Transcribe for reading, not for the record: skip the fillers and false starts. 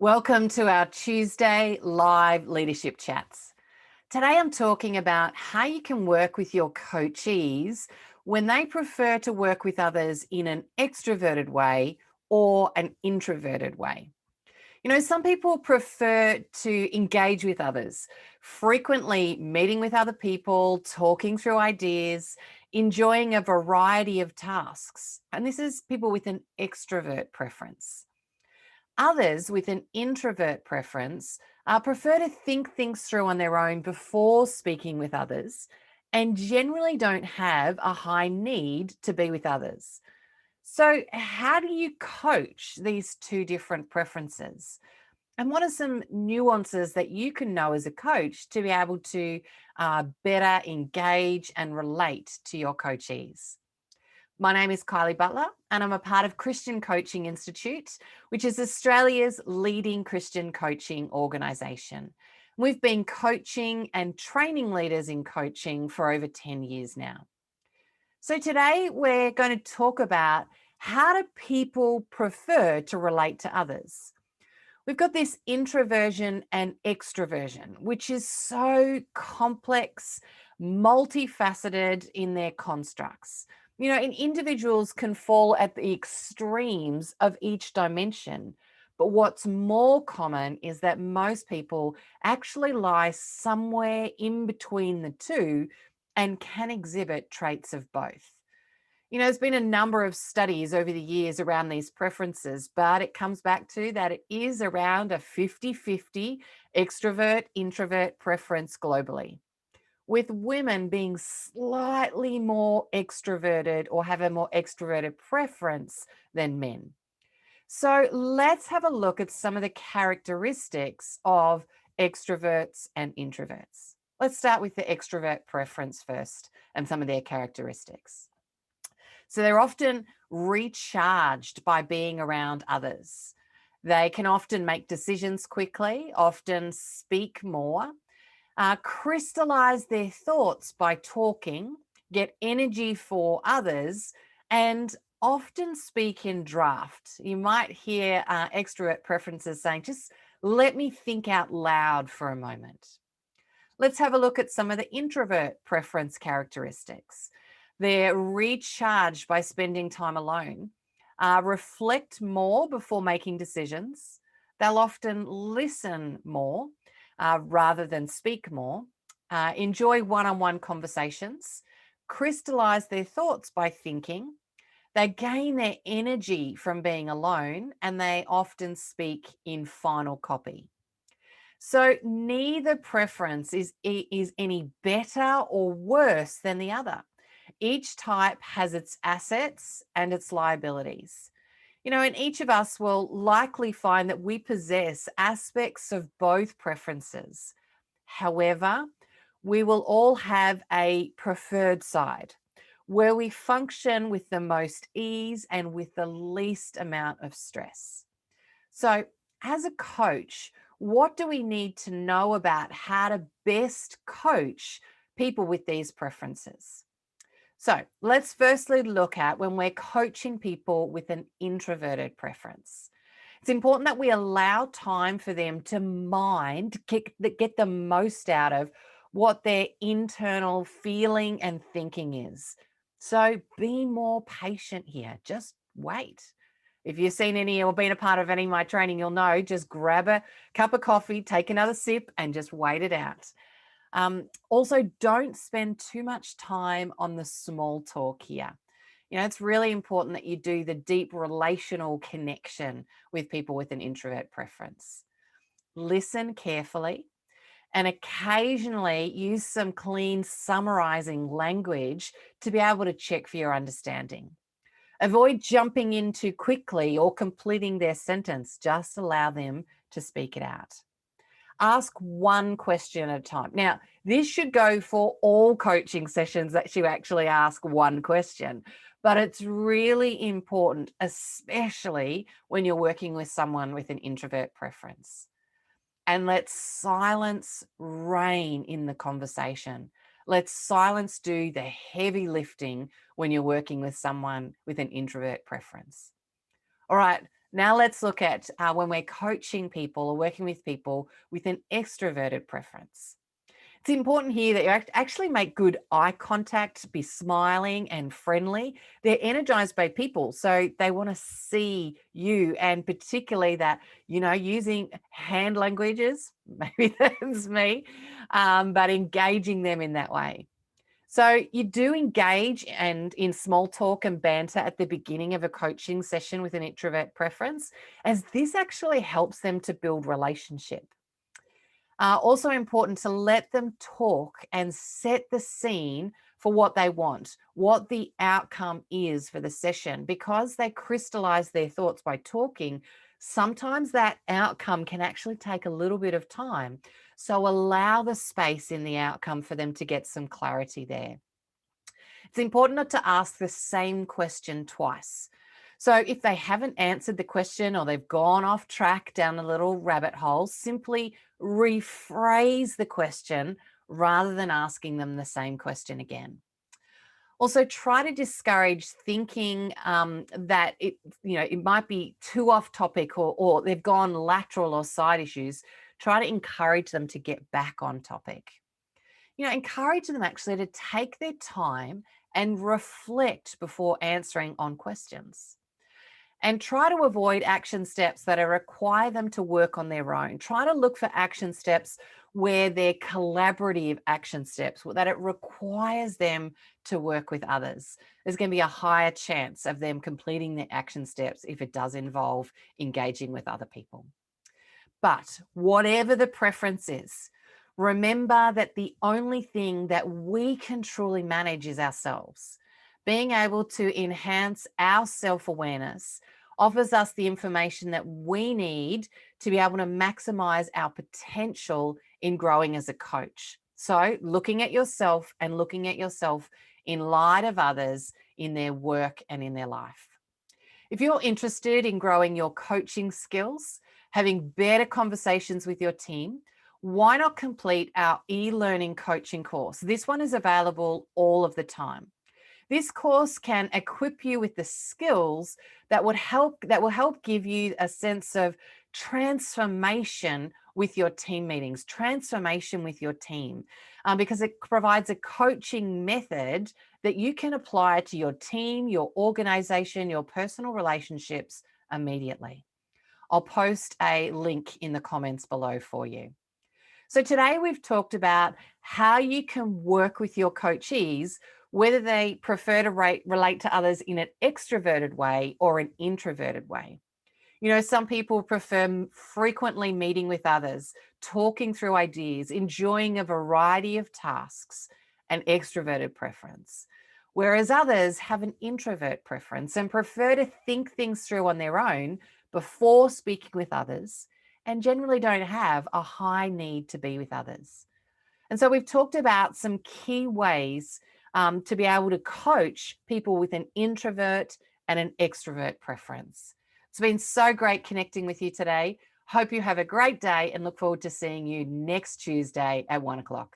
Welcome to our Tuesday live leadership chats. Today I'm talking about how you can work with your coachees when they prefer to work with others in an extroverted way or an introverted way. Some people prefer to engage with others, frequently meeting with other people, talking through ideas, enjoying a variety of tasks. And this is people with an extrovert preference. Others with an introvert preference prefer to think things through on their own before speaking with others and generally don't have a high need to be with others. So, how do you coach these two different preferences? And what are some nuances that you can know as a coach to be able to better engage and relate to your coachees? My name is Kylie Butler, and I'm a part of Christian Coaching Institute, which is Australia's leading Christian coaching organisation. We've been coaching and training leaders in coaching for over 10 years now. So today we're going to talk about how do people prefer to relate to others. We've got this introversion and extroversion, which is so complex, multifaceted in their constructs. And individuals can fall at the extremes of each dimension. But what's more common is that most people actually lie somewhere in between the two and can exhibit traits of both. There's been a number of studies over the years around these preferences, but it comes back to that it is around a 50-50 extrovert introvert preference globally, with women being slightly more extroverted or have a more extroverted preference than men. So let's have a look at some of the characteristics of extroverts and introverts. Let's start with the extrovert preference first and some of their characteristics. So they're often recharged by being around others. They can often make decisions quickly, often speak more, crystallize their thoughts by talking, get energy for others, and often speak in draft. You might hear extrovert preferences saying, just let me think out loud for a moment. Let's have a look at some of the introvert preference characteristics. They're recharged by spending time alone, reflect more before making decisions. They'll often listen more rather than speak more, enjoy one on one conversations, crystallize their thoughts by thinking. They gain their energy from being alone, and they often speak in final copy. So neither preference is any better or worse than the other. Each type has its assets and its liabilities. And each of us will likely find that we possess aspects of both preferences. However, we will all have a preferred side where we function with the most ease and with the least amount of stress. So, as a coach, what do we need to know about how to best coach people with these preferences? So, let's firstly look at when we're coaching people with an introverted preference. It's important that we allow time for them to get the most out of what their internal feeling and thinking is. So, be more patient here. Just wait. If you've seen any or been a part of any of my training, you'll know just grab a cup of coffee, take another sip, and just wait it out. Also, don't spend too much time on the small talk here. It's really important that you do the deep relational connection with people with an introvert preference. Listen carefully and occasionally use some clean summarizing language to be able to check for your understanding. Avoid jumping in too quickly or completing their sentence. Just allow them to speak it out. Ask one question at a time. Now, this should go for all coaching sessions that you actually ask one question, but it's really important, especially when you're working with someone with an introvert preference. And let silence reign in the conversation. Let silence do the heavy lifting when you're working with someone with an introvert preference. All right, Now let's look at when we're coaching people or working with people with an extroverted preference. It's important here that you actually make good eye contact, be smiling and friendly. They're energized by people, so they want to see you, and particularly that, using hand languages, maybe that's me, but engaging them in that way. So you do engage and in small talk and banter at the beginning of a coaching session with an introvert preference, as this actually helps them to build relationship. Also important to let them talk and set the scene for what they want, what the outcome is for the session. Because they crystallize their thoughts by talking, sometimes that outcome can actually take a little bit of time. So allow the space in the outcome for them to get some clarity there. It's important not to ask the same question twice. So if they haven't answered the question or they've gone off track down a little rabbit hole, simply rephrase the question rather than asking them the same question again. Also, try to discourage thinking that it might be too off topic, or they've gone lateral or side issues. Try to encourage them to get back on topic. Encourage them actually to take their time and reflect before answering on questions. And try to avoid action steps that require them to work on their own. Try to look for action steps where they're collaborative action steps, that it requires them to work with others. There's going to be a higher chance of them completing the action steps if it does involve engaging with other people. But whatever the preference is, remember that the only thing that we can truly manage is ourselves. Being able to enhance our self awareness offers us the information that we need to be able to maximize our potential in growing as a coach. So, looking at yourself and looking at yourself in light of others in their work and in their life. If you're interested in growing your coaching skills, having better conversations with your team, why not complete our e-learning coaching course? This one is available all of the time. This course can equip you with the skills that will help give you a sense of transformation with your team meetings, transformation with your team, because it provides a coaching method that you can apply to your team, your organization, your personal relationships immediately. I'll post a link in the comments below for you. So today we've talked about how you can work with your coachees, whether they prefer to relate to others in an extroverted way or an introverted way. Some people prefer frequently meeting with others, talking through ideas, enjoying a variety of tasks, an extroverted preference. Whereas others have an introvert preference and prefer to think things through on their own before speaking with others, and generally don't have a high need to be with others. And so we've talked about some key ways to be able to coach people with an introvert and an extrovert preference. It's been so great connecting with you today. Hope you have a great day and look forward to seeing you next Tuesday at 1 o'clock.